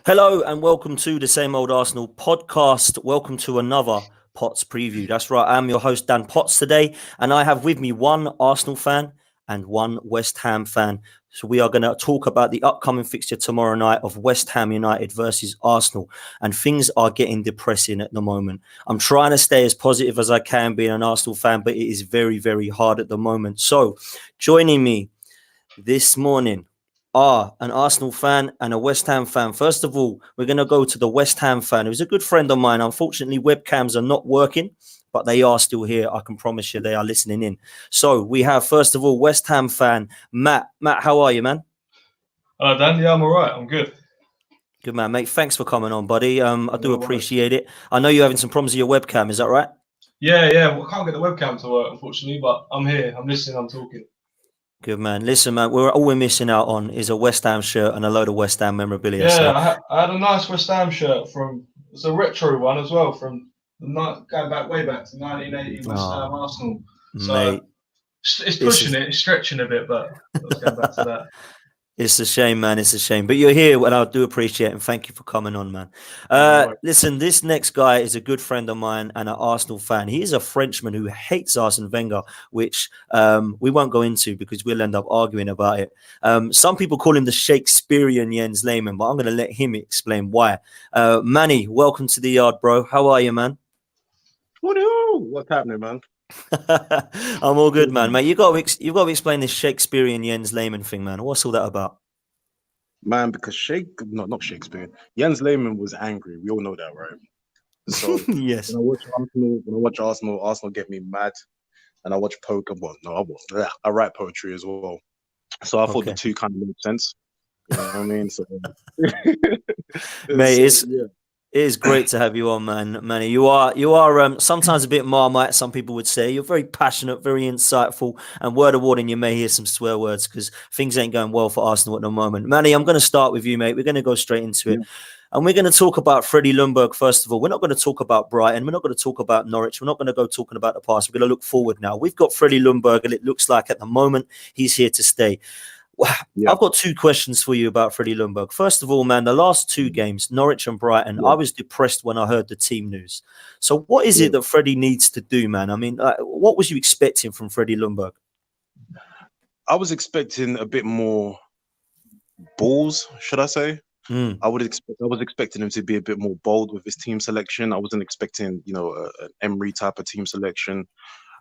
Hello and welcome to the Same Old Arsenal podcast. Welcome to another Potts preview. That's right, I'm your host Dan Potts today, and I have with me one Arsenal fan and one West Ham fan. So we are going to talk about the upcoming fixture tomorrow night of West Ham United versus Arsenal, and things are getting depressing at the moment. I'm trying to stay as positive as I can being an Arsenal fan, but it is very, very hard at the moment. So joining me this morning are an Arsenal fan and a West Ham fan. First of all, we're going to go to the West Ham fan, who's a good friend of mine. Unfortunately, webcams are not working, but they are still here. I can promise you they are listening in. So we have, first of all, West Ham fan, Matt. Matt, how are you, man? Hello, Dan. Yeah, I'm all right. I'm good. Good, man, mate. Thanks for coming on, buddy. I do appreciate it. I know you're having some problems with your webcam. Is that right? Yeah. Well, I can't get the webcam to work, unfortunately, but I'm here. I'm listening. I'm talking. Good, man. Listen, man, we're missing out on is a West Ham shirt and a load of West Ham memorabilia. Yeah, So I had a nice West Ham shirt it's a retro one as well, from going back way back to 1980 West Ham Arsenal. So mate, it's pushing it's stretching a bit, but let's go back to that. It's a shame, man. It's a shame. But you're here, and I do appreciate it. And thank you for coming on, man. Listen, this next guy is a good friend of mine and an Arsenal fan. He is a Frenchman who hates Arsene Wenger, which we won't go into because we'll end up arguing about it. Some people call him the Shakespearean Jens Lehmann, but I'm going to let him explain why. Manny, welcome to the yard, bro. How are you, man? What's happening, man? I'm all good, man. Mate, you've got to explain this Shakespearean Jens Lehmann thing, man. What's all that about? Man, because not Shakespeare. Jens Lehmann was angry. We all know that, right? So yes. When I watch Arsenal get me mad, and I watch poker. Well, no, I write poetry as well. So I thought the two kind of made sense. You know what I mean? So, mate, it is great to have you on, man. Manny, you are sometimes a bit marmite, some people would say. You're very passionate, very insightful, and word of warning, you may hear some swear words because things ain't going well for Arsenal at the moment. Manny, I'm going to start with you, mate. We're going to go straight into it. And we're going to talk about Freddie Ljungberg, first of all. We're not going to talk about Brighton. We're not going to talk about Norwich. We're not going to go talking about the past. We're going to look forward now. We've got Freddie Ljungberg, and it looks like at the moment he's here to stay. I've got two questions for you about Freddie Ljungberg. First of all, man, the last two games, Norwich and Brighton, I was depressed when I heard the team news. So what is it that Freddie needs to do, man? I mean, what was you expecting from Freddie Ljungberg? I was expecting a bit more balls, should I say? I was expecting him to be a bit more bold with his team selection. I wasn't expecting, an Emery type of team selection.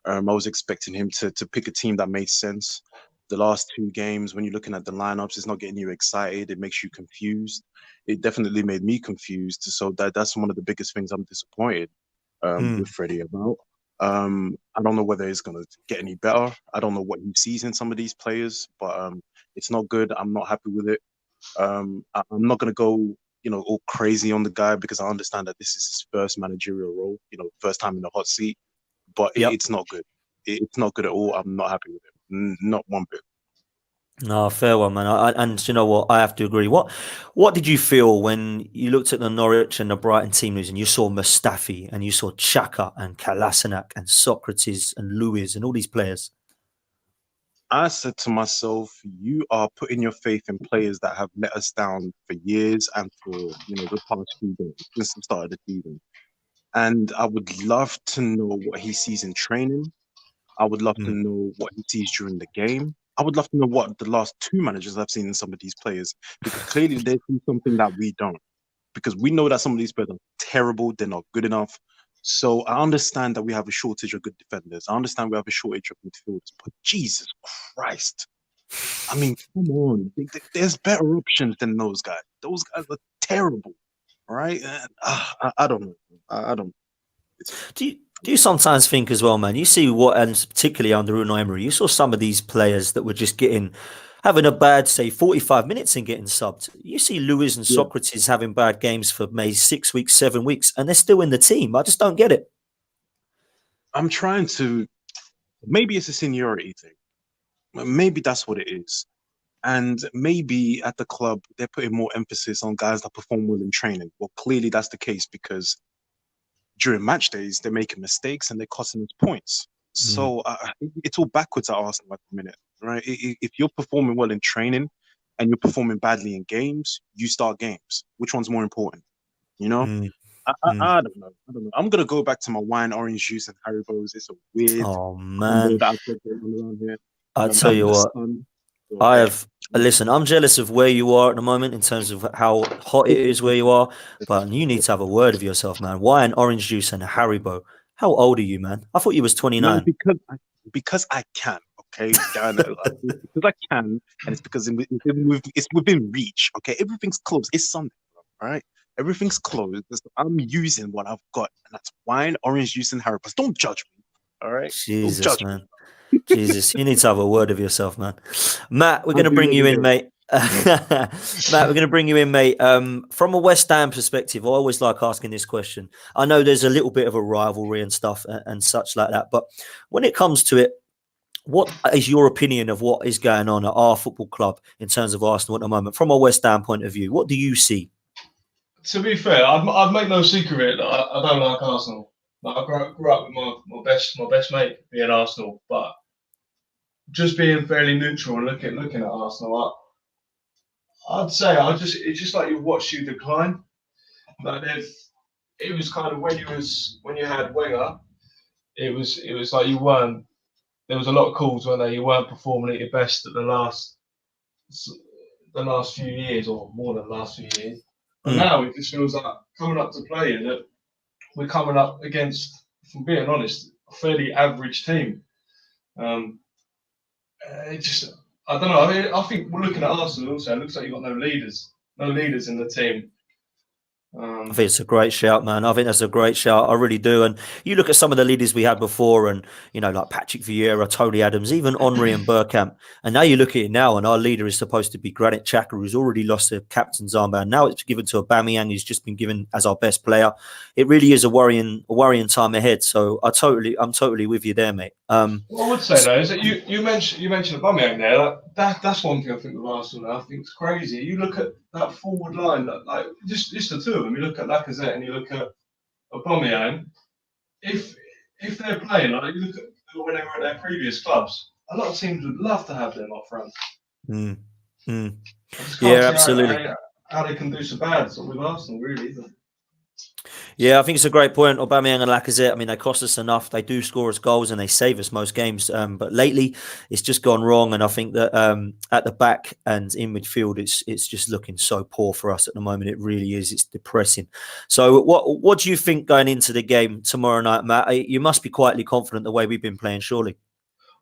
I was expecting him to pick a team that made sense. The last two games, when you're looking at the lineups, it's not getting you excited. It makes you confused. It definitely made me confused. So that's one of the biggest things I'm disappointed with Freddie about. I don't know whether it's going to get any better. I don't know what he sees in some of these players, but it's not good. I'm not happy with it. I'm not going to go, all crazy on the guy because I understand that this is his first managerial role, first time in the hot seat, but it's not good. It's not good at all. I'm not happy with it. Not one bit. No, fair one, man. And you know what? I have to agree. What did you feel when you looked at the Norwich and the Brighton team news and you saw Mustafi and you saw Xhaka and Kolasinac and Socrates and Lewis and all these players? I said to myself, you are putting your faith in players that have let us down for years and for the past few games since the start of the season. And I would love to know what he sees in training. I would love to know what he sees during the game. I would love to know what the last two managers I've seen in some of these players, because clearly they see something that we don't. Because we know that some of these players are terrible, they're not good enough. So I understand that we have a shortage of good defenders. I understand we have a shortage of midfielders, but Jesus Christ. I mean, come on. There's better options than those guys. Those guys are terrible, right? I don't know. I don't know. Do you sometimes think as well, man? You see and particularly under Unai Emery, you saw some of these players that were just having a bad, say, 45 minutes and getting subbed. You see Lewis and Socrates having bad games for maybe 6 weeks, 7 weeks, and they're still in the team. I just don't get it. I'm trying to. Maybe it's a seniority thing. Maybe that's what it is. And maybe at the club, they're putting more emphasis on guys that perform well in training. Well, clearly that's the case because during match days, they're making mistakes and they're costing us points. So it's all backwards at Arsenal at the minute, right? If you're performing well in training and you're performing badly in games, you start games. Which one's more important? You know? Mm. I don't know. I don't know. I'm gonna go back to my wine, orange juice, and Haribo's. It's a weird Oh combo man, that I've got going on around here. I tell And you the what, sun. So, I hey. have. Listen, I'm jealous of where you are at the moment in terms of how hot it is where you are. But you need to have a word of yourself, man. Wine, orange juice, and Haribo. How old are you, man? I thought you was Man, 29. because I can, okay, Dan, because I can, and it's because it's within reach, okay. Everything's closed. It's Sunday, all right. Everything's closed. So I'm using what I've got, and that's wine, orange juice, and Haribo. Don't judge me, all right? Don't Jesus, judge me. man. Jesus, you need to have a word of yourself, man. Matt, we're I going to do bring you every in, day. mate. Matt, we're going to bring you in, mate. From a West Ham perspective, I always like asking this question. I know there's a little bit of a rivalry and stuff and such like that, but when it comes to it, what is your opinion of what is going on at our football club in terms of Arsenal at the moment? From a West Ham point of view, what do you see? To be fair, I'd make no secret of it that I don't like Arsenal. Like, I grew up with my best mate being Arsenal, but just being fairly neutral and looking at Arsenal, I'd say it's just like you watched you decline. Like it was kind of when you had Wenger, it was like you weren't. There was a lot of calls when you weren't performing at your best at the last few years, or more than the last few years. But now it just feels like coming up to play that we're coming up against, if I'm being honest, a fairly average team. It just, I don't know. I think we're looking at Arsenal also. It looks like you've got no leaders in the team. I think it's a great shout, man. I think that's a great shout. I really do. And you look at some of the leaders we had before, and like Patrick Vieira, Tony Adams, even Henry and Bergkamp. And now you look at it now, and our leader is supposed to be Granit Xhaka, who's already lost the captain's armband. Now it's given to Aubameyang, who's just been given as our best player. It really is a worrying time ahead. So I'm totally with you there, mate. What I would say though is that you mentioned Aubameyang there. That's one thing I think with Arsenal now. I think it's crazy. You look at that forward line, like just the two of them. You look at Lacazette and you look at Aubameyang. If they're playing, like you look at when they were at their previous clubs, a lot of teams would love to have them up front. Mm. Mm. I just Yeah, can't see absolutely. how they can do so bad with Arsenal, really. Yeah, I think it's a great point. Aubameyang and Lacazette, I mean, they cost us enough. They do score us goals and they save us most games. But lately, it's just gone wrong. And I think that at the back and in midfield, it's just looking so poor for us at the moment. It really is. It's depressing. So what do you think going into the game tomorrow night, Matt? You must be quietly confident the way we've been playing, surely.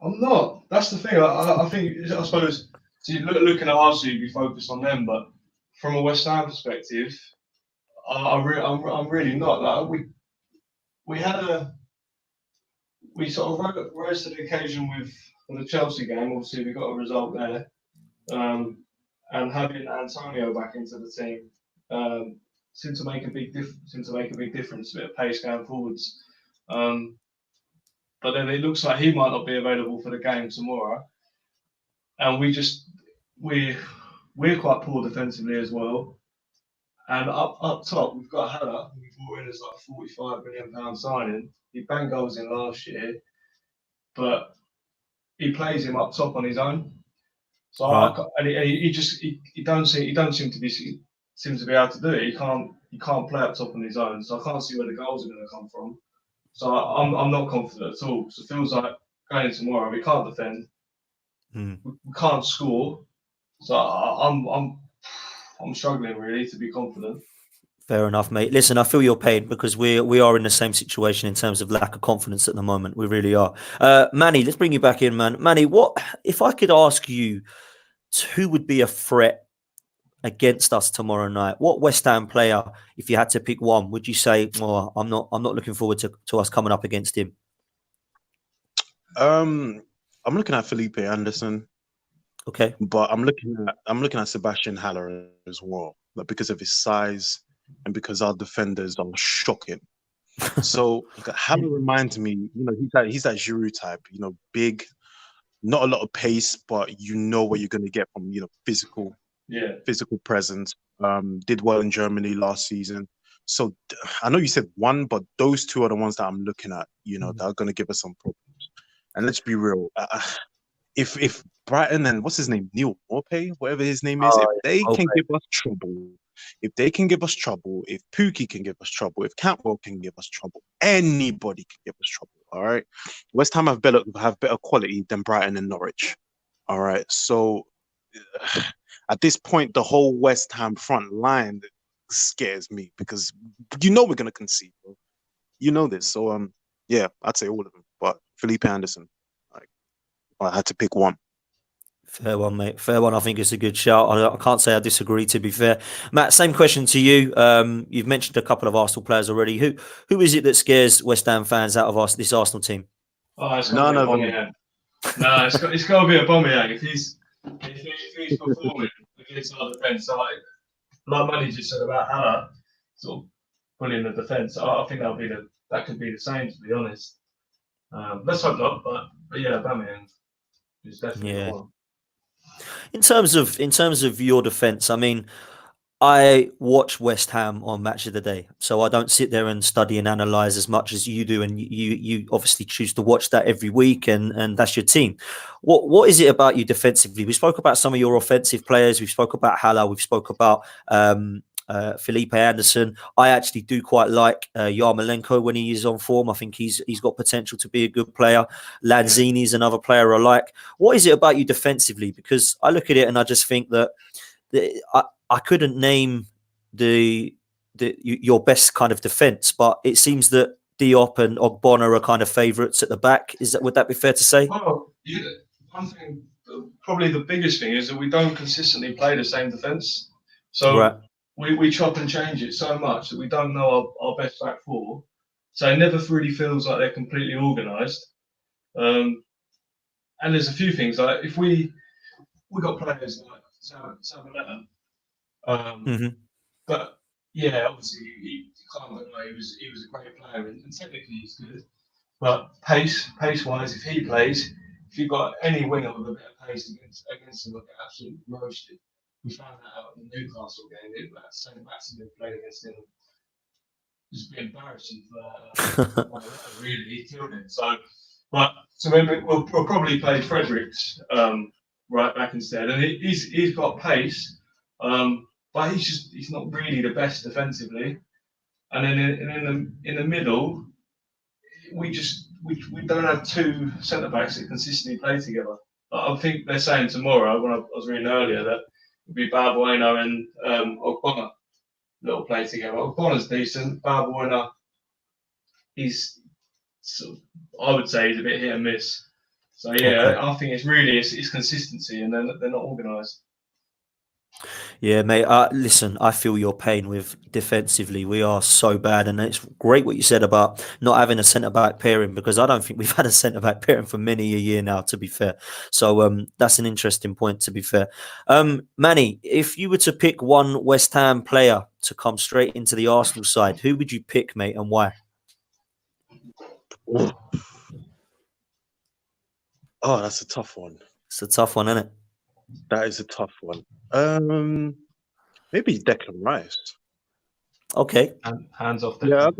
I'm not. That's the thing. I suppose, looking at Arsenal, you'd be focused on them. But from a West Ham perspective, I'm really not. Like we sort of rose to the occasion with the Chelsea game. Obviously, we got a result there, and having Antonio back into the team seemed to make a big difference. A bit of pace going forwards, but then it looks like he might not be available for the game tomorrow, and we're quite poor defensively as well. And up top, we've got Haller, who we brought in as like £45 million signing. He banged goals in last year, but he plays him up top on his own. So he don't seem to be able to do it. He can't play up top on his own. So I can't see where the goals are going to come from. So I'm not confident at all. So it feels like going in tomorrow, we can't defend, we can't score. So I'm struggling really to be confident. Fair enough, mate. Listen, I feel your pain because we are in the same situation in terms of lack of confidence at the moment. We really are. Manny, let's bring you back in, man. Manny, what if I could ask you who would be a threat against us tomorrow night? What West Ham player, if you had to pick one, would you say, "Oh, I'm not looking forward to us coming up against him"? I'm looking at Felipe Anderson. Okay, but I'm looking at Sebastian Haller as well, like because of his size and because our defenders are shocking. So Haller reminds me, he's that Giroud type, big, not a lot of pace, but you know what you're going to get from physical presence. Did well in Germany last season. So I know you said one, but those two are the ones that I'm looking at. That are going to give us some problems. And let's be real, if Brighton and what's his name, Neil Morpay, whatever his name is, if Oh, they yeah. can give us trouble, if Pookie can give us trouble, if Cantwell can give us trouble, anybody can give us trouble. All right, West Ham have better quality than Brighton and Norwich. All right, so at this point, the whole West Ham front line scares me because we're gonna concede, bro. You know this, so yeah, I'd say all of them, but Felipe Anderson, like, I had to pick one. Fair one, mate. Fair one. I think it's a good shout. I can't say I disagree, to be fair. Matt, same question to you. You've mentioned a couple of Arsenal players already. Who is it that scares West Ham fans out of this Arsenal team? Oh, it's got to be Aubameyang. No, it's got to be Aubameyang. If he's performing against our defence, like Manny just said about Haller, sort of pulling the defence, I think that could be the same, to be honest. Let's hope not, but yeah, Aubameyang is definitely one. In terms of your defence, I mean, I watch West Ham on Match of the Day, so I don't sit there and study and analyse as much as you do, and you obviously choose to watch that every week, and that's your team. What is it about you defensively? We spoke about some of your offensive players. We spoke about Haller. We've spoke about Felipe Anderson. I actually do quite like Yarmolenko when he is on form. I think he's got potential to be a good player. Lanzini is another player I like. What is it about you defensively? Because I look at it and I just think that I couldn't name your best kind of defence, but it seems that Diop and Ogbonna are kind of favourites at the back. Would that be fair to say? Well, yeah. One thing, probably the biggest thing, is that we don't consistently play the same defence. So right. we chop and change it so much that we don't know our best back four. So it never really feels like they're completely organised. And there's a few things, like if we got players like Sabaleta, but yeah, obviously he can't look like he was a great player, and technically he's good. But pace wise, if he plays, if you've got any winger with a bit of pace against him, we'll get absolutely roasted. We found that out in the Newcastle game. That centre backs who played against him just be embarrassing for really, he killed him. So then we'll probably play Fredericks right back instead, and he's got pace, but he's not really the best defensively. And then in the middle, we don't have two centre backs that consistently play together. I think they're saying tomorrow, when I was reading earlier, that it'll be Balbuena and Ogbonna that'll play together. Ogbonna's decent. Balbuena, I would say he's a bit hit and miss. So yeah, okay. I think it's consistency, and they're not organised. Yeah, mate. Listen, I feel your pain with defensively. We are so bad, and it's great what you said about not having a centre back pairing, because I don't think we've had a centre back pairing for many a year now, to be fair. So that's an interesting point, to be fair. Manny, if you were to pick one West Ham player to come straight into the Arsenal side, who would you pick, mate, and why? Oh, that's a tough one. It's a tough one, isn't it? That is a tough one. Maybe Declan Rice. Okay. Hands off Declan. Yeah, I'll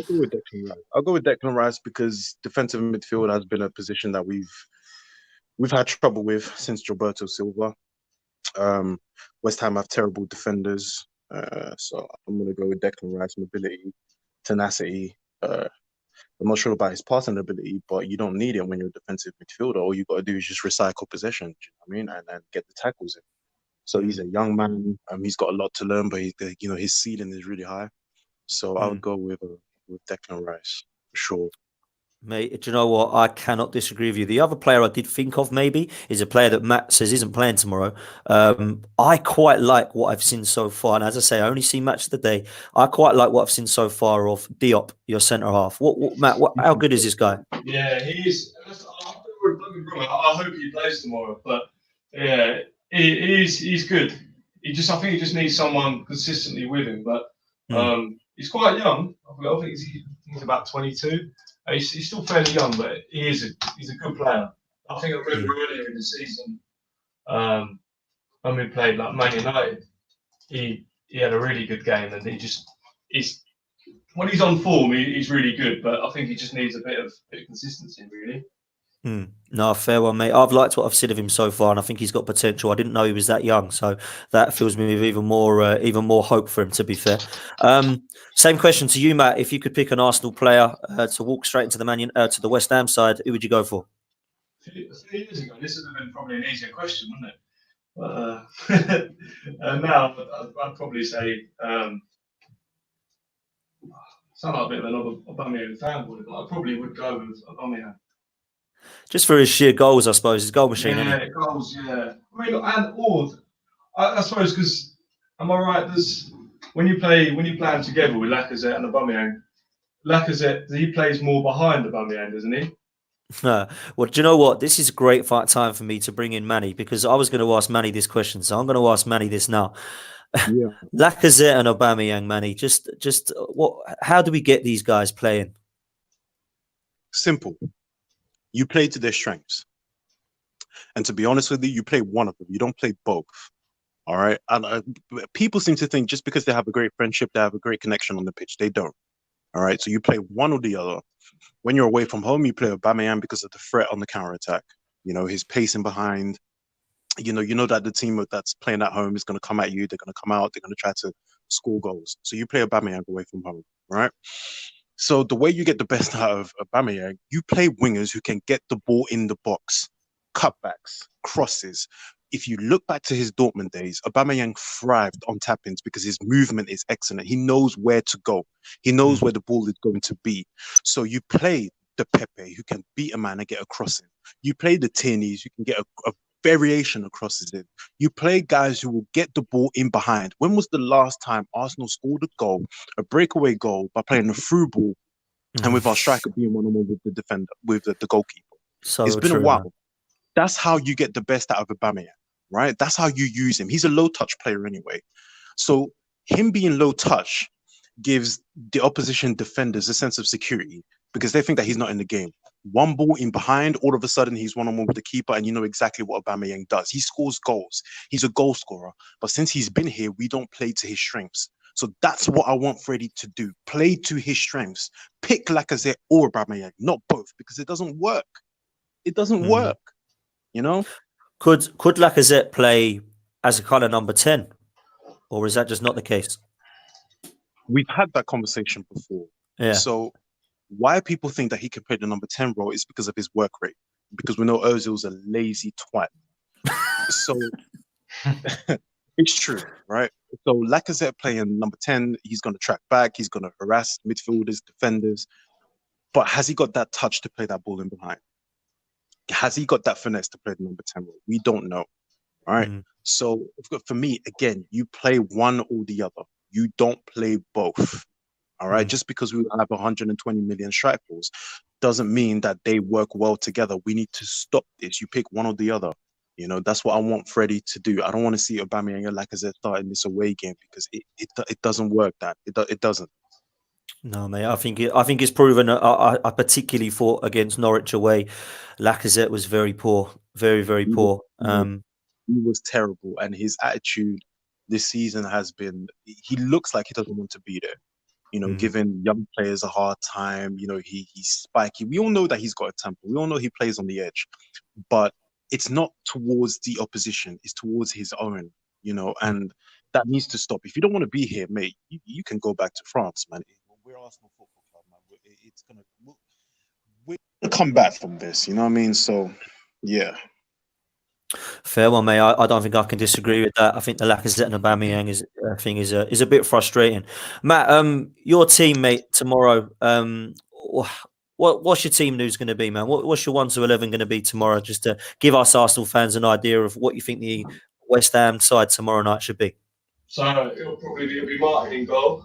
go with Declan Rice. I'll go with Declan Rice because defensive midfield has been a position that we've had trouble with since Gilberto Silva. West Ham have terrible defenders, so I'm going to go with Declan Rice. Mobility, tenacity. I'm not sure about his passing ability, but you don't need it when you're a defensive midfielder. All you got to do is just recycle possession, you know what I mean, and get the tackles in. So he's a young man. He's got a lot to learn, but his ceiling is really high. So I would go with Declan Rice for sure. Mate, do you know what? I cannot disagree with you. The other player I did think of maybe is a player that Matt says isn't playing tomorrow. I quite like what I've seen so far. And as I say, I only see Match of the Day. I quite like what I've seen so far of Diop, your centre half. Matt, how good is this guy? Yeah, he is. I hope he plays tomorrow. But yeah, he's good. I think he just needs someone consistently with him. But he's quite young. I think he's about 22. He's still fairly young, but he's a good player. I think I remember earlier in the season when we played like Man United, he had a really good game, and when he's on form, he's really good. But I think he just needs a bit of consistency, really. No, fair one, mate. I've liked what I've seen of him so far, and I think he's got potential. I didn't know he was that young, so that fills me with even more hope for him. To be fair, same question to you, Matt. If you could pick an Arsenal player to walk straight into to the West Ham side, who would you go for? A few years ago, this would have been probably an easier question, wouldn't it? But now I'd probably say sound like a bit of another Aubameyang fanboy, but I probably would go with Aubameyang. Just for his sheer goals, I suppose. His goal machine, isn't Yeah, goals, yeah. I mean, I suppose because am I right? When you play them together with Lacazette and Aubameyang, Lacazette he plays more behind Aubameyang, doesn't he? Well, do you know what? This is a great time for me to bring in Manny, because I was going to ask Manny this question, so I'm going to ask Manny this now. Yeah. Lacazette and Aubameyang, Manny. Just what? How do we get these guys playing? Simple. You play to their strengths, and to be honest with you, you play one of them. You don't play both. All right. And people seem to think just because they have a great friendship, they have a great connection on the pitch. They don't. All right. So you play one or the other. When you're away from home, you play Aubameyang because of the threat on the counter attack. You know, his pacing behind. You know that the team that's playing at home is going to come at you. They're going to come out. They're going to try to score goals. So you play Aubameyang away from home, right? So the way you get the best out of Aubameyang, you play wingers who can get the ball in the box, cutbacks, crosses. If you look back to his Dortmund days, Aubameyang thrived on tap-ins because his movement is excellent. He knows where to go. He knows where the ball is going to be. So you play the Pepe who can beat a man and get a cross in. You play the Tierneys who can get a variation across it. You play guys who will get the ball in behind. When was the last time Arsenal scored a goal, a breakaway goal, by playing a through ball and with our striker being one-on-one with the defender, with the goalkeeper? So it's been true, a while. Man. That's how you get the best out of Aubameyang, right? That's how you use him. He's a low-touch player anyway. So him being low-touch gives the opposition defenders a sense of security because they think that he's not in the game. One ball in behind, all of a sudden he's one-on-one with the keeper, and you know exactly what Aubameyang does. He scores goals. He's a goal scorer. But since he's been here, we don't play to his strengths. So that's what I want Freddie to do. Play to his strengths. Pick Lacazette or Aubameyang, not both, because it doesn't work. It doesn't work, you know? Could Lacazette play as a kind of number 10? Or is that just not the case? We've had that conversation before. Yeah. So why people think that he can play the number 10 role is because of his work rate. Because we know Ozil's a lazy twat. So it's true, right? So Lacazette playing number 10, he's going to track back, he's going to harass midfielders, defenders. But has he got that touch to play that ball in behind? Has he got that finesse to play the number 10 role? We don't know. All right. So for me, again, you play one or the other. You don't play both. All right. Just because we have 120 million strike balls doesn't mean that they work well together. We need to stop this. You pick one or the other. You know, that's what I want Freddie to do. I don't want to see Aubameyang and Lacazette starting this away game because it doesn't work. It doesn't. No, mate. I think it's proven. I particularly thought against Norwich away, Lacazette was very poor, very, very poor. He was terrible, and his attitude this season has been. He looks like he doesn't want to be there. You know, giving young players a hard time. You know, he's spiky. We all know that he's got a temper. We all know he plays on the edge, but it's not towards the opposition. It's towards his own. You know, and that needs to stop. If you don't want to be here, mate, you can go back to France, man. We're Arsenal Football Club, man. We're gonna come back from this. You know what I mean? So, yeah. Fair one, mate. I don't think I can disagree with that. I think the Lacazette and Aubameyang is a bit frustrating. Matt, your teammate tomorrow. What's your team news going to be, man? What's your 1 to 11 going to be tomorrow? Just to give us Arsenal fans an idea of what you think the West Ham side tomorrow night should be. So it'll be Martin in goal.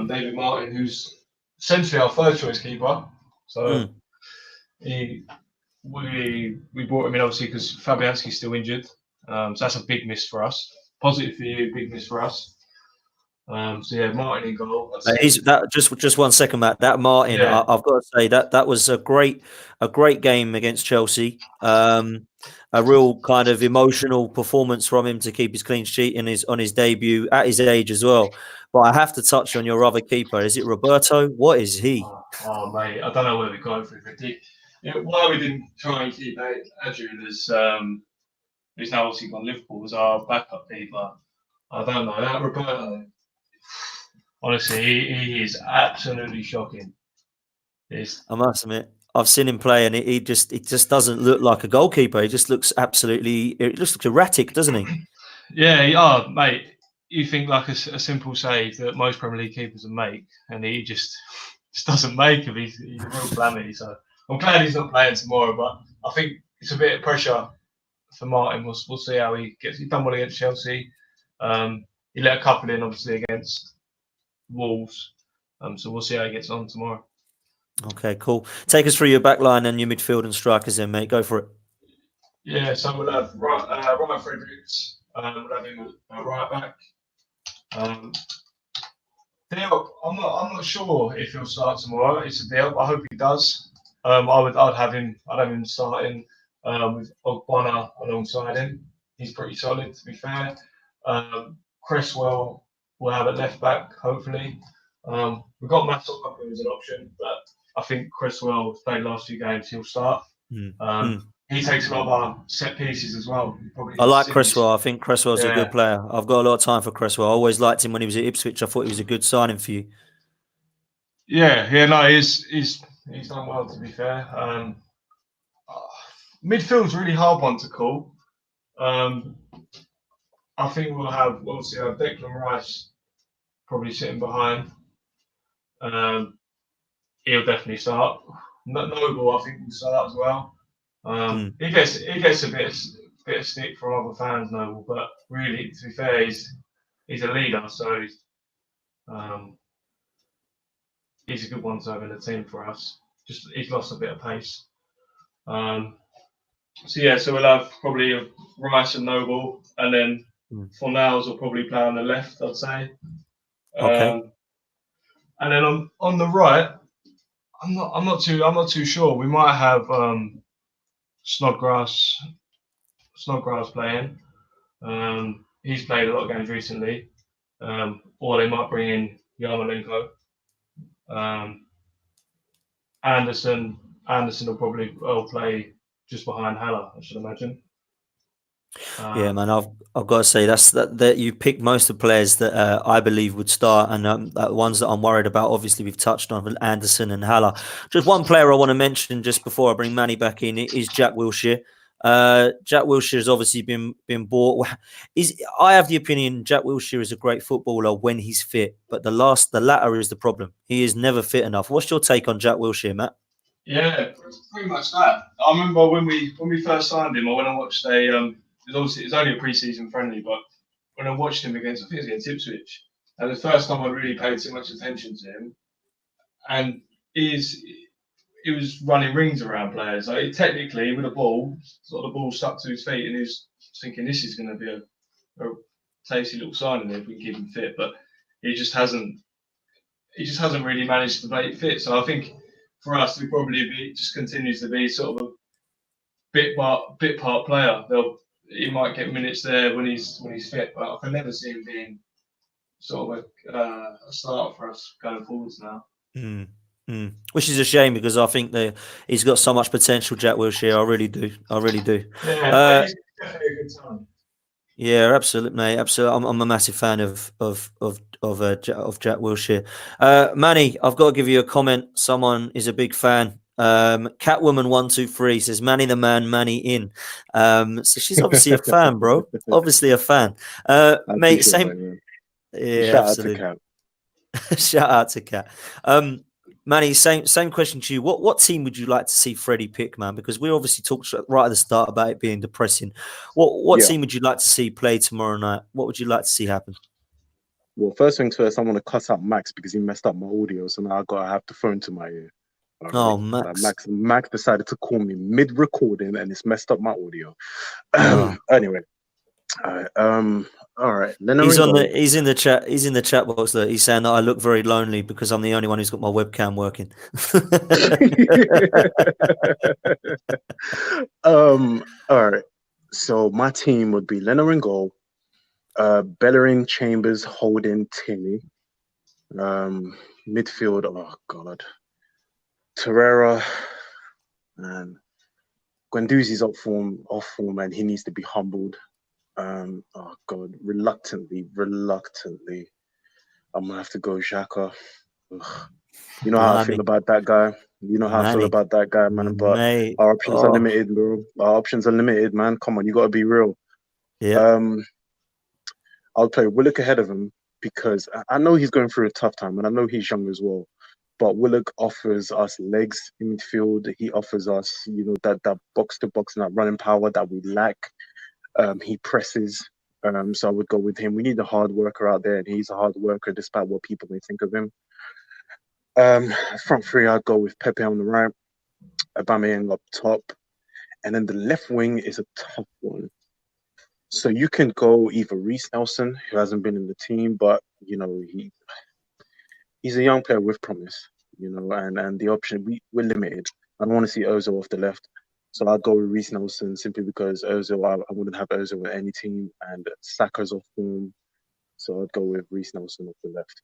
David Martin, who's essentially our third choice keeper. So we brought him in obviously because Fabianski's still injured. So that's a big miss for us. Positive for you, big miss for us. So yeah, Martin in goal. Just 1 second, Matt. That Martin, yeah. I've got to say that was a great game against Chelsea. A real kind of emotional performance from him to keep his clean sheet on his debut at his age as well. But I have to touch on your other keeper. Is it Roberto? What is he? Oh mate, I don't know where we're going for it. why we didn't try and keep Adrian as who's now obviously gone Liverpool as our backup keeper. I don't know. That Roberto, honestly, he is absolutely shocking. I must admit, I've seen him play, and it just doesn't look like a goalkeeper. He just looks it looks erratic, doesn't he? Yeah, mate. You think like a simple save that most Premier League keepers would make, and he just doesn't make him. He's a real blammy. So I'm glad he's not playing tomorrow, but I think it's a bit of pressure for Martin. We'll see how he gets. He's done well against Chelsea. He let a couple in, obviously, against Wolves. So we'll see how he gets on tomorrow. Okay, cool. Take us through your back line and your midfield and strikers then, mate. Go for it. Yeah, so we'll have Ryan Fredericks. We'll have him right back. Diop, I'm not sure if he'll start tomorrow. It's a Diop. I hope he does. I'd have him starting with Ogbonna alongside him. He's pretty solid, to be fair. Cresswell will have a left back, hopefully. We've got Matt Soccer as an option, but I think Cresswell played the last few games. He'll start. He takes a lot of our set pieces as well. I like Cresswell. I think Cresswell's a good player. I've got a lot of time for Cresswell. I always liked him when he was at Ipswich. I thought he was a good signing for you. Yeah, no, he's done well, to be fair. Midfield's a really hard one to call. I think we'll have Declan Rice probably sitting behind. He'll definitely start. Noble, I think, will start as well. He gets a bit of stick from other fans, Noble, but really, to be fair, he's a leader, so he's a good one to have in the team for us. Just he's lost a bit of pace. So we'll have probably Rice and Noble, and then Fornals will probably play on the left, I'd say. Okay. And then on the right, I'm not too sure. We might have Snodgrass playing. He's played a lot of games recently. Or they might bring in Yarmolenko. Anderson will probably play just behind Haller, I should imagine. Yeah, man, I've got to say that you picked most of the players that I believe would start, and ones that I'm worried about. Obviously, we've touched on Anderson and Haller. Just one player I want to mention just before I bring Manny back in is Jack Wilshere. Jack Wilshere has obviously been bought. I have the opinion Jack Wilshere is a great footballer when he's fit, but the latter is the problem. He is never fit enough. What's your take on Jack Wilshere, Matt? Yeah, pretty much that. I remember when we first signed him, or when I watched it's only a pre-season friendly, but when I watched him against Ipswich, and the first time I really paid too much attention to him, and he was running rings around players. Like technically, with a ball, the ball stuck to his feet, and he was thinking this is going to be a tasty little signing if we can keep him fit. But he just hasn't really managed to make it fit. So I think for us, we probably just continues to be sort of a bit part player. He might get minutes there when he's fit, but I can never see him being sort of a starter for us going forwards now. Which is a shame because I think that he's got so much potential, Jack Wilshere. I really do. Yeah, he's definitely a good time. Yeah, absolutely, mate. Absolutely, I'm a massive fan of Jack Wilshere. Manny, I've got to give you a comment. Someone is a big fan. Catwoman123 says, "Manny the man, Manny in." So she's obviously a fan, bro. Obviously a fan. Mate, same. Yeah, shout absolutely. out to Cat. Shout out to Cat. Manny, same question to you. What team would you like to see Freddie pick, man? Because we obviously talked right at the start about it being depressing. What team would you like to see play tomorrow night? What would you like to see happen? Well, first things first, I want to cuss out Max because he messed up my audio, so now I have the phone to my ear. Oh, Max. Max decided to call me mid-recording, and it's messed up my audio. Anyway, all right. He's in the chat. He's in the chat box. That he's saying that I look very lonely because I'm the only one who's got my webcam working. All right. So my team would be Leno in goal, Bellerin, Chambers, Holding, Timmy. Midfield. Oh God. Torreira, And Guendouzi's off form, and he needs to be humbled. Oh God, reluctantly, I'm gonna have to go Xhaka. Ugh. You know how I feel Blimey, about that guy. You know how I feel Manny, about that guy, man. But mate. our options are Oh, limited, bro. Our options are limited, man. Come on, you gotta be real. yeah. Um, I'll play Willock ahead of him because I know he's going through a tough time, and I know he's young as well. But Willock offers us legs in midfield. He offers us, that box to box and that running power that we lack. He presses. So I would go with him. We need a hard worker out there, and he's a hard worker despite what people may think of him. Front three, I'd go with Pepe on the right, Aubameyang up top, and then the left wing is a tough one. So you can go either Reece Nelson, who hasn't been in the team, but he's a young player with promise, and the option we're limited. I don't want to see Ozil off the left. So I'd go with Reece Nelson simply because Ozil, I wouldn't have Ozil with any team, and Saka's off form. So I'd go with Reece Nelson off the left.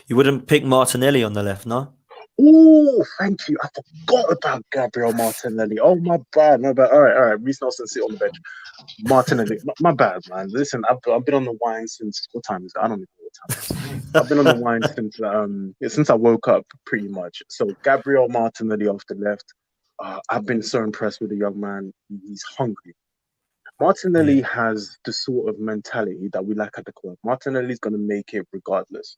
You wouldn't pick Martinelli on the left, no? Oh, thank you. I forgot about Gabriel Martinelli. Oh, my bad. All right. Reece Nelson sit on the bench. Martinelli, my bad, man. Listen, I've been on the wine since, what time is it? I don't even know what time it is. I've been on the wine since I woke up, pretty much. So Gabriel Martinelli off the left. I've been so impressed with the young man. He's hungry. Martinelli has the sort of mentality that we lack at the club. Martinelli's going to make it regardless.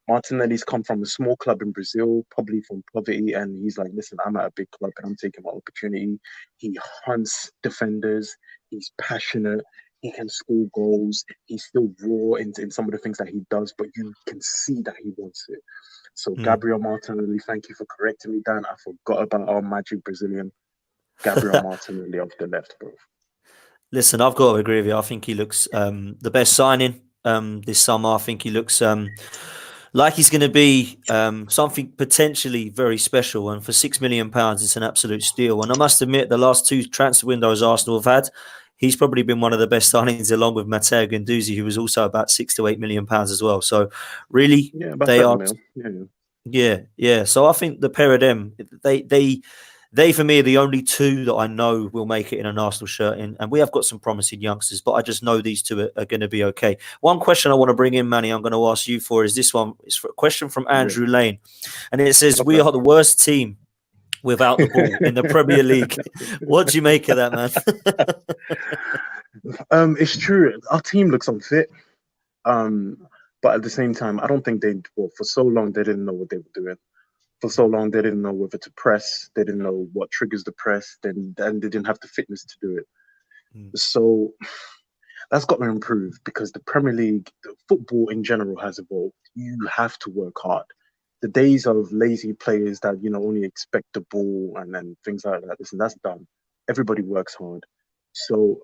Martinelli's come from a small club in Brazil, probably from poverty, and he's like, listen, I'm at a big club and I'm taking my opportunity. He hunts defenders. He's passionate. He can score goals. He's still raw in some of the things that he does, but you can see that he wants it. So Gabriel Martinelli, thank you for correcting me, Dan. I forgot about our magic Brazilian. Gabriel Martinelli off the left, bro. Listen, I've got to agree with you. I think he looks the best signing this summer. I think he looks like he's going to be something potentially very special. And for £6 million, it's an absolute steal. And I must admit, the last two transfer windows Arsenal have had, he's probably been one of the best signings, along with Matteo Guendouzi, who was also about £6 to £8 million as well. So really, they are. Yeah. So I think the pair of them, they for me are the only two that I know will make it in an Arsenal shirt. And we have got some promising youngsters, but I just know these two are going to be okay. One question I want to bring in, Manny, I'm going to ask you for is this one. It's a question from Andrew Lane. And it says, we are the worst team without the ball in the Premier League. What do you make of that, man? It's true. Our team looks unfit. But at the same time, I don't think for so long, they didn't know what they were doing. For so long, they didn't know whether to press. They didn't know what triggers the press. Then they didn't have the fitness to do it. So that's got to improve because the Premier League, the football in general has evolved. You have to work hard. The days of lazy players that, only expect the ball and then things like that, listen, that's done. Everybody works hard. So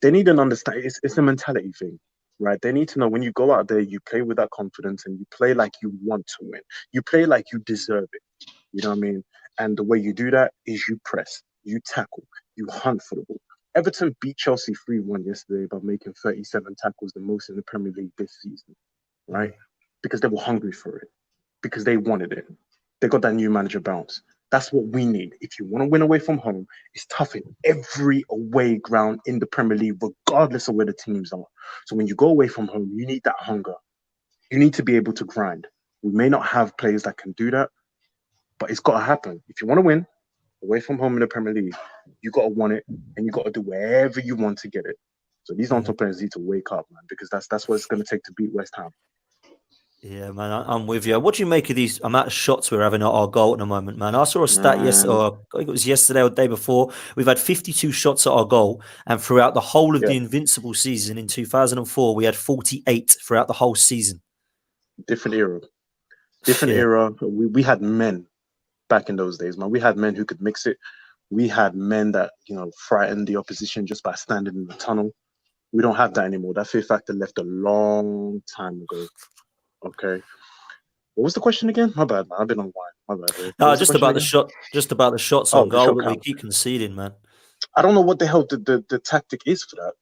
they need an understanding. It's a mentality thing. Right, they need to know when you go out there, you play with that confidence and you play like you want to win. You play like you deserve it. You know what I mean? And the way you do that is you press, you tackle, you hunt for the ball. Everton beat Chelsea 3-1 yesterday by making 37 tackles, the most in the Premier League this season. Right? Because they were hungry for it. Because they wanted it. They got that new manager bounce. That's what we need. If you want to win away from home, it's tough in every away ground in the Premier League, regardless of where the teams are. So when you go away from home, you need that hunger. You need to be able to grind. We may not have players that can do that, but it's got to happen. If you want to win away from home in the Premier League, you got to want it, and you got to do wherever you want to get it. So these Arsenal players need to wake up, man, because that's what it's going to take to beat West Ham. Yeah, man, I'm with you. What do you make of these amount of shots we're having at our goal at the moment, man? I saw a stat yesterday, or I think it was yesterday or the day before. We've had 52 shots at our goal, and throughout the whole of the Invincible season in 2004, we had 48 throughout the whole season. Different era. We had men back in those days, man. We had men who could mix it. We had men that, frightened the opposition just by standing in the tunnel. We don't have that anymore. That fear factor left a long time ago. Okay. What was the question again? My bad, man. I've been on wine. My bad. No, just about the shots on goal that we keep conceding, man. I don't know what the hell the tactic is for that,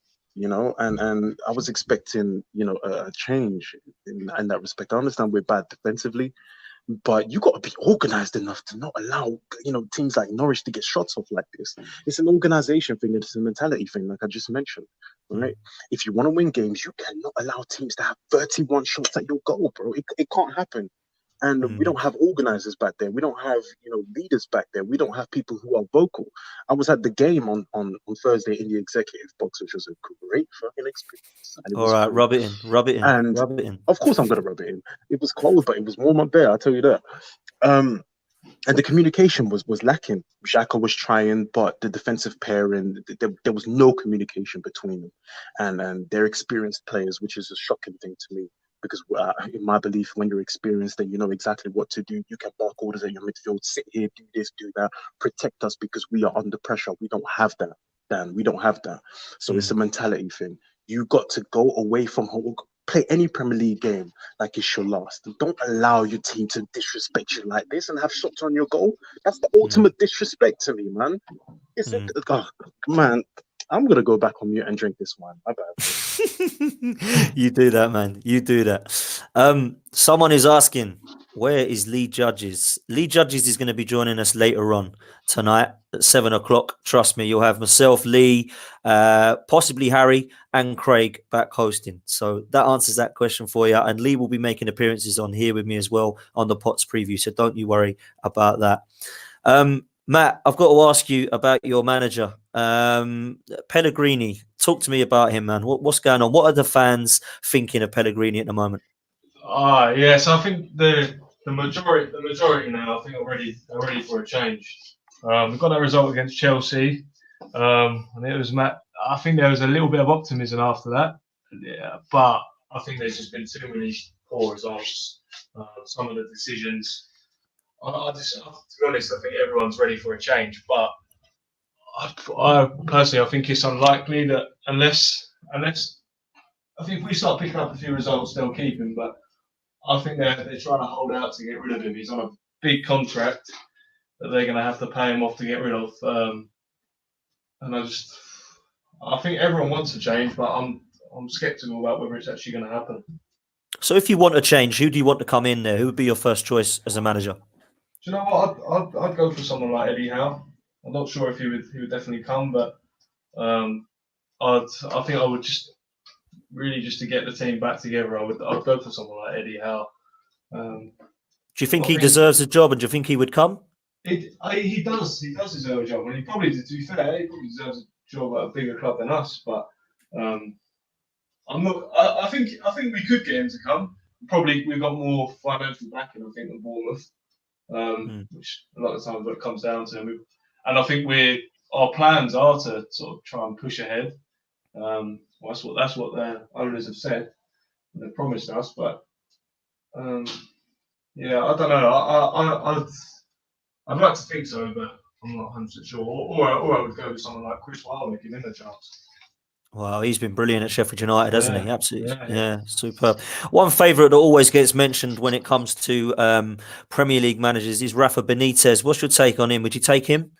and I was expecting, a change in that respect. I understand we're bad defensively, But you got to be organized enough to not allow, teams like Norwich to get shots off like this. It's an organization thing. It's a mentality thing, like I just mentioned, right? If you want to win games, you cannot allow teams to have 31 shots at your goal, bro. It can't happen. And we don't have organizers back there. We don't have, leaders back there. We don't have people who are vocal. I was at the game on Thursday in the executive box, which was a great fucking experience. And All right, rub it in. And rub it in. Of course I'm going to rub it in. It was cold, but it was warm up there, I'll tell you that. And the communication was lacking. Xhaka was trying, but the defensive pairing, there was no communication between them. And they're experienced players, which is a shocking thing to me. Because in my belief, when you're experienced, then you know exactly what to do. You can bark orders at your midfield, sit here, do this, do that, protect us because we are under pressure. We don't have that, Dan. We don't have that. So it's a mentality thing. You got to go away from home, play any Premier League game like it's your last. Don't allow your team to disrespect you like this and have shots on your goal. That's the ultimate disrespect to me, man. Man, I'm going to go back on mute and drink this wine. My bad. You do that, man. You do that. Someone is asking, where is Lee Judges? Lee Judges is going to be joining us later on tonight at 7:00. Trust me, you'll have myself, Lee, possibly Harry and Craig back hosting. So that answers that question for you. And Lee will be making appearances on here with me as well on the Pots preview. So don't you worry about that. Matt, I've got to ask you about your manager, Pellegrini. Talk to me about him, man. What's going on? What are the fans thinking of Pellegrini at the moment? So I think the majority now, I think are ready for a change. We've got that result against Chelsea, and it was Matt. I think there was a little bit of optimism after that, but I think there's just been too many poor results. Some of the decisions. To be honest, I think everyone's ready for a change, but I personally, I think it's unlikely that unless I think if we start picking up a few results, they'll keep him. But I think they're trying to hold out to get rid of him. He's on a big contract that they're going to have to pay him off to get rid of. And I think everyone wants a change, but I'm sceptical about whether it's actually going to happen. So if you want a change, who do you want to come in there? Who would be your first choice as a manager? Do you know what? I'd go for someone like Eddie Howe. I'm not sure if he would definitely come, but I think I would just to get the team back together. I'd go for someone like Eddie Howe. Do you think he deserves a job, and do you think he would come? He does. He does deserve a job, and he probably, to be fair, he probably deserves a job at a bigger club than us. But I'm not. I think we could get him to come. Probably we've got more financial backing, I think, than Bournemouth. Which a lot of times what it comes down to, and I think our plans are to sort of try and push ahead. That's what their owners have said, and they've promised us. But I don't know. I'd like to think so, but I'm not 100% sure. Or I would go with someone like Chris Wilder and give him a chance. Wow, he's been brilliant at Sheffield United, hasn't he? Absolutely. Yeah, superb. One favourite that always gets mentioned when it comes to Premier League managers is Rafa Benitez. What's your take on him? Would you take him?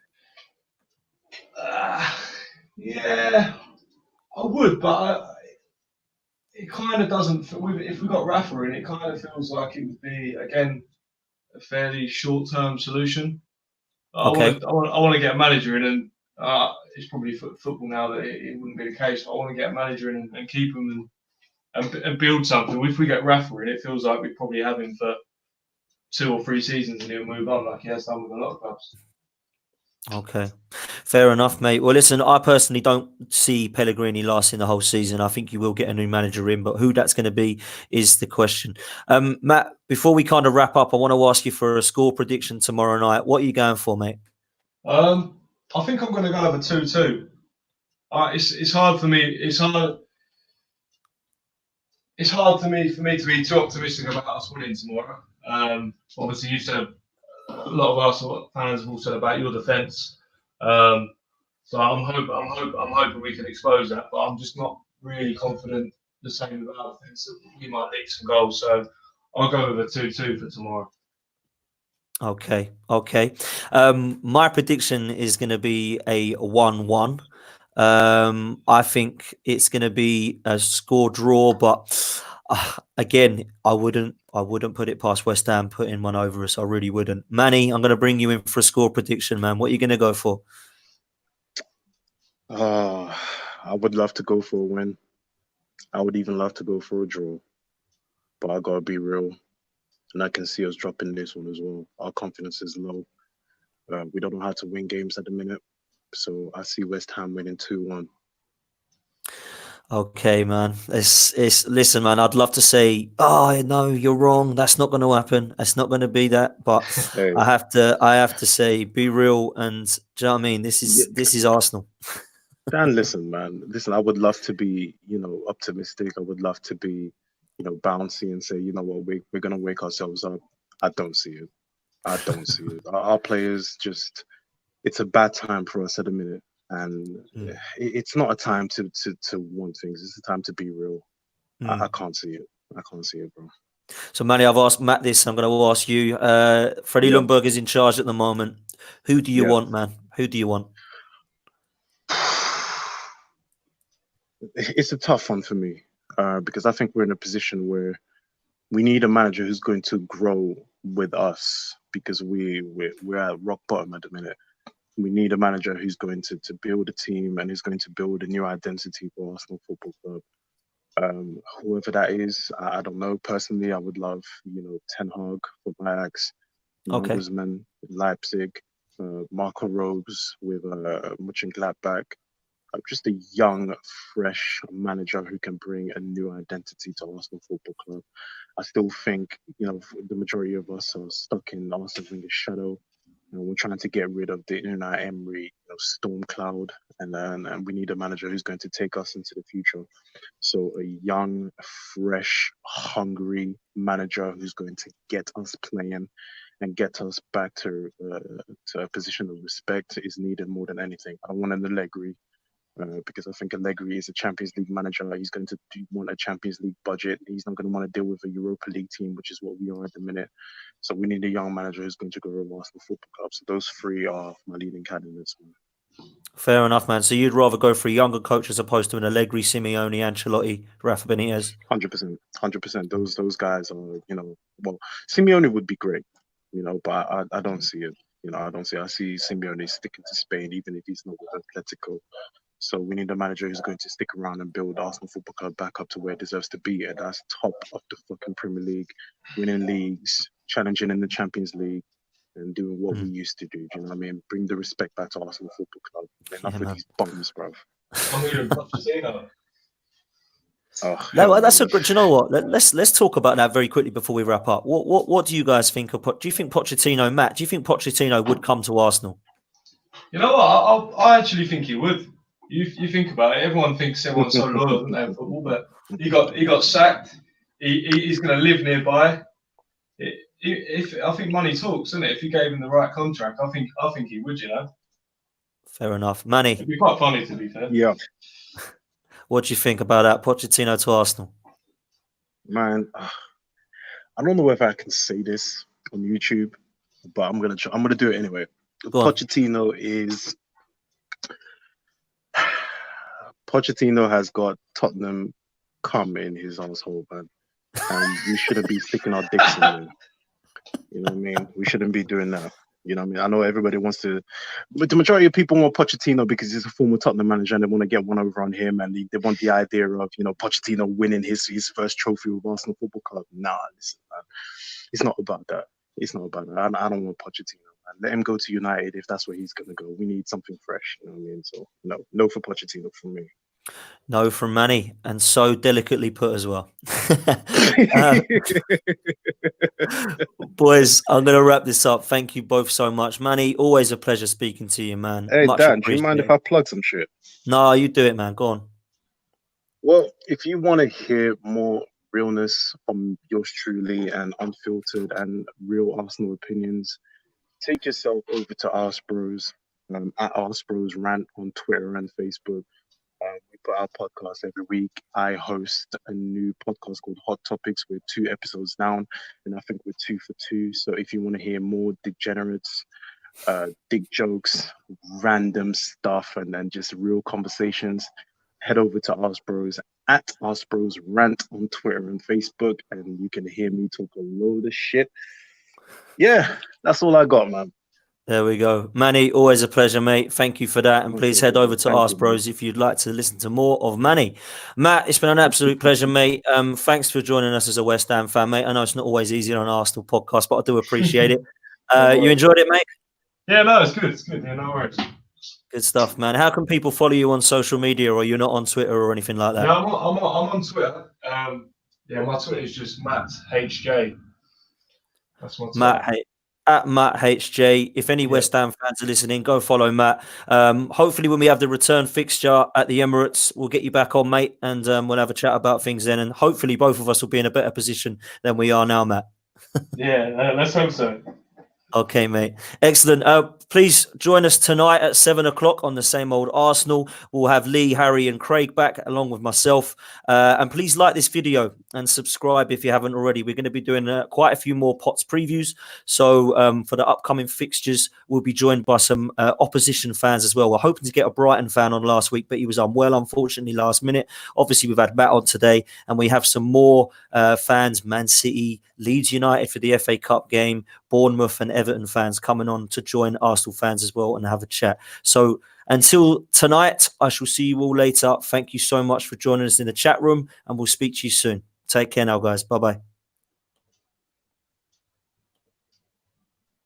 Yeah, I would, but it kind of doesn't. If we got Rafa in, it kind of feels like it would be, again, a fairly short-term solution. Okay. I want to get a manager in, and it's probably football now that it wouldn't be the case. I want to get a manager in and keep him and build something. If we get Rafa in, it feels like we probably have him for 2 or 3 seasons and he'll move on like he has done with a lot of clubs. Okay, fair enough, mate. Well, listen, I personally don't see Pellegrini lasting the whole season. I think you will get a new manager in, but who that's going to be is the question. Matt, before we kind of wrap up, I want to ask you for a score prediction tomorrow night. What are you going for, mate? I think I'm going to go over 2-2. It's hard for me. It's hard for me to be too optimistic about us winning tomorrow. Obviously, you said a lot of Arsenal fans have all said about your defence. So I'm hoping we can expose that, but I'm just not really confident the same with our defence. We might leak some goals, so I'll go with a 2-2 for tomorrow. Okay. My prediction is going to be a 1-1. I think it's going to be a score draw, but again, I wouldn't I wouldn't put it past West Ham putting one over us. I really wouldn't. Manny, I'm going to bring you in for a score prediction, man. What are you going to go for? I would love to go for a win. I would even love to go for a draw. But I gotta be real, and I can see us dropping this one as well. Our confidence is low. We don't know how to win games at the minute, so I see West Ham winning 2-1. Okay, man. Listen, man. I'd love to say, oh no, you're wrong. That's not going to happen. It's not going to be that. But Hey, I have to say, be real. And do you know what I mean? This is Arsenal. Dan, listen, man. Listen, I would love to be, optimistic. I would love to be, bouncy and say, you know what, we're gonna wake ourselves up. I don't see it. I don't see it. Our players just, it's a bad time for us at the minute, and it's not a time to want things. It's a time to be real. I can't see it. I can't see it, bro. So, Manny, I've asked Matt this. I'm going to ask you. Freddie Ljungberg is in charge at the moment. Who do you want, man? Who do you want? It's a tough one for me because I think we're in a position where we need a manager who's going to grow with us because we're at rock bottom at the minute. We need a manager who's going to build a team and is going to build a new identity for Arsenal Football Club. Whoever that is, I don't know. Personally, I would love, Ten Hag for Ajax, Nagelsmann, Leipzig, Marco Rose with Mönchengladbach. Just a young, fresh manager who can bring a new identity to Arsenal Football Club. I still think, the majority of us are stuck in Arsene Wenger's shadow. We're trying to get rid of the Unai Emery storm cloud, and we need a manager who's going to take us into the future. So a young, fresh, hungry manager who's going to get us playing and get us back to a position of respect is needed more than anything. I don't want an Allegri. Because I think Allegri is a Champions League manager. He's going to want a Champions League budget. He's not going to want to deal with a Europa League team, which is what we are at the minute. So we need a young manager who's going to grow Arsenal Football Club. So those three are my leading candidates. Fair enough, man. So you'd rather go for a younger coach as opposed to an Allegri, Simeone, Ancelotti, Rafa Benitez? 100%. Those guys are, well, Simeone would be great, but I don't see it. I don't see. I see Simeone sticking to Spain, even if he's not with Atletico. So we need a manager who's going to stick around and build Arsenal Football Club back up to where it deserves to be. And that's top of the fucking Premier League, winning leagues, challenging in the Champions League, and doing what we used to do. Do you know what I mean? Bring the respect back to Arsenal Football Club. Enough with these bums, bruv. No, that's a good. Do you know what? Let's talk about that very quickly before we wrap up. What do you guys think of? Do you think Pochettino, Matt? Do you think Pochettino would come to Arsenal? You know what? I actually think he would. You think about it. Everyone thinks everyone's so loyal, don't they, in football? But he got sacked. He's going to live nearby. I think money talks, isn't it? If you gave him the right contract, I think he would. Fair enough, Manny. It'd be quite funny, to be fair. Yeah. What do you think about that, Pochettino to Arsenal? Man, I don't know if I can say this on YouTube, but I'm gonna do it anyway. Pochettino has got Tottenham cum in his asshole, man, and we shouldn't be sticking our dicks in there. You know what I mean? We shouldn't be doing that. You know what I mean? I know everybody wants to, but the majority of people want Pochettino because he's a former Tottenham manager and they want to get one over on him, and they want the idea of Pochettino winning his first trophy with Arsenal Football Club. Nah, listen, man, it's not about that. It's not about that. I don't want Pochettino, man. Let him go to United if that's where he's gonna go. We need something fresh. You know what I mean? So no for Pochettino from me. No from Manny, and so delicately put as well. Boys, I'm going to wrap this up. Thank you both so much. Manny, always a pleasure speaking to you, man. Hey, Much Dan, do you mind if I plug some shit? No, you do it, man. Go on. Well, if you want to hear more realness from yours truly and unfiltered and real Arsenal opinions, take yourself over to Arse Bros, at Arse Bros Rant on Twitter and Facebook. We put out podcasts every week. I host a new podcast called Hot Topics. We're 2 episodes down, and I think we're 2 for 2. So if you want to hear more degenerates, dick jokes, random stuff, and then just real conversations, head over to Ask Bros at Ask Bros Rant on Twitter and Facebook, and you can hear me talk a load of shit. Yeah, that's all I got, man. There we go. Manny, always a pleasure, mate. Thank you for that. And Okay, please head over to thank Ask you, Bros if you'd like to listen to more of Manny. Matt, it's been an absolute pleasure, mate. Thanks for joining us as a West Ham fan, mate. I know it's not always easy on an Arsenal podcast, but I do appreciate it. You enjoyed it, mate? Yeah, no, it's good. It's good. Yeah, no worries. Good stuff, man. How can people follow you on social media, or you're not on Twitter or anything like that? Yeah, I'm on Twitter. Yeah, my Twitter is just Matt HJ. That's my Twitter. At Matt HJ. If any West Ham fans are listening, go follow Matt. Hopefully, when we have the return fixture at the Emirates, we'll get you back on, mate, and we'll have a chat about things then. And hopefully, both of us will be in a better position than we are now, Matt. Yeah, let's hope so. Okay, mate. Excellent. Please join us tonight at 7 o'clock on the Same Old Arsenal. We'll have Lee, Harry and Craig back along with myself. And please like this video and subscribe if you haven't already. We're going to be doing quite a few more Pots previews. So for the upcoming fixtures, we'll be joined by some opposition fans as well. We're hoping to get a Brighton fan on last week, but he was unwell, unfortunately, last minute. Obviously, we've had Matt on today, and we have some more fans, Man City, Leeds United for the FA Cup game, Bournemouth and Everton fans coming on to join Arsenal fans as well and have a chat. So until tonight, I shall see you all later. Thank you so much for joining us in the chat room, and we'll speak to you soon. Take care now, guys. Bye-bye.